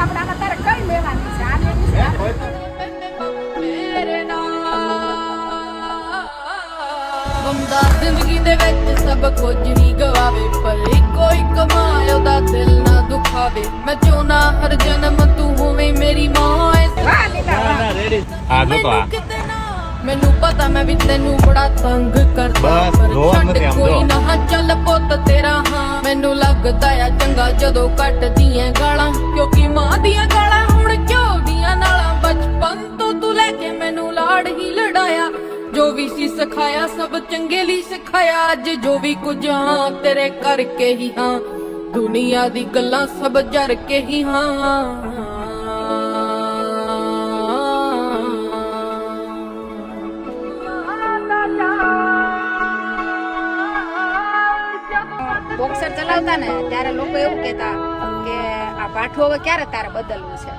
આપણે આમાં તારે કઈ લેવાની છે આ લેવી છે ਬੰਦਾ ਜ਼ਿੰਦਗੀ ਦੇ ਵਿੱਚ ਸਭ ਕੁਝ ਹੀ ਗਵਾਵੇ ਪਰ ਇੱਕੋ ਇੱਕ ਮਾਂ ਉਹਦਾ ਦਿਲ ਨਾ ਦੁਖਾਵੇ ਮੈਂ ਚਾਹੁੰਦਾ ਹਰ ਜਨਮ ਤੂੰ ਹੋਵੇਂ ਮੇਰੀ ਮਾਂ વાહ લીલા વાહ આ જો તો આ ਮੈਨੂੰ ਪਤਾ ਮੈਂ ਵੀ ਤੈਨੂੰ ਬੜਾ ਤੰਗ ਕਰਦਾ ਬਸ, ਪਰ ਰੋਣ ਛੱਡ ਤੇ ਆਉਂਦੋ। ਕੋਈ ਨਾ ਚੱਲ ਪੁੱਤ ਤੇਰਾ ਹਾਂ ਮੈਨੂੰ ਲੱਗਦਾ ਆ ਚੰਗਾ ਜਦੋਂ ਕੱਟਦੀਆਂ ਗਾਲਾਂ ਕਿਉਂਕਿ ਮਾਂ ਦੀਆਂ ਗਾਲਾਂ ਹੁਣ ਘਿਓ ਦੀਆਂ ਨਾਲਾਂ ਬਚਪਨ ਤੋਂ ਤੂੰ ਲੈ ਕੇ ਮੈਨੂੰ ਲਾੜ ਹੀ ਲੜਾਇਆ ਜੋ ਵੀ ਸੀ ਸਿਖਾਇਆ ਸਭ ਚੰਗੇ ਲਈ ਸਿਖਾਇਆ ਅੱਜ ਜੋ ਵੀ ਕੁਝ ਹਾਂ ਤੇਰੇ ਕਰਕੇ ਹੀ ਹਾਂ ਦੁਨੀਆ ਦੀ ਗੱਲਾਂ ਸਭ ਜਰ ਕੇ ਹੀ ਹਾਂ બોક્સર ચલાવતા ને ત્યારે લોકો એવું કહેતા કે આ પાઠું હવે ક્યારે તારે બદલવું છે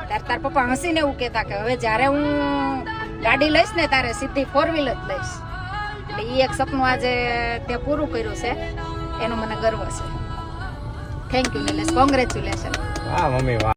ત્યારે તાર પપ્પા હસીને એવું કહેતા કે હવે જ્યારે હું ગાડી લઈશ ને તારે સીધી 4 વ્હીલ જ લઈશ એટલે એ એક સપનું આજે તે પૂરું કર્યું છે એનો મને ગર્વ છે થેન્ક યુ નિલેશ કોંગ્રેચ્યુલેશન વાહ મમ્મી વાહ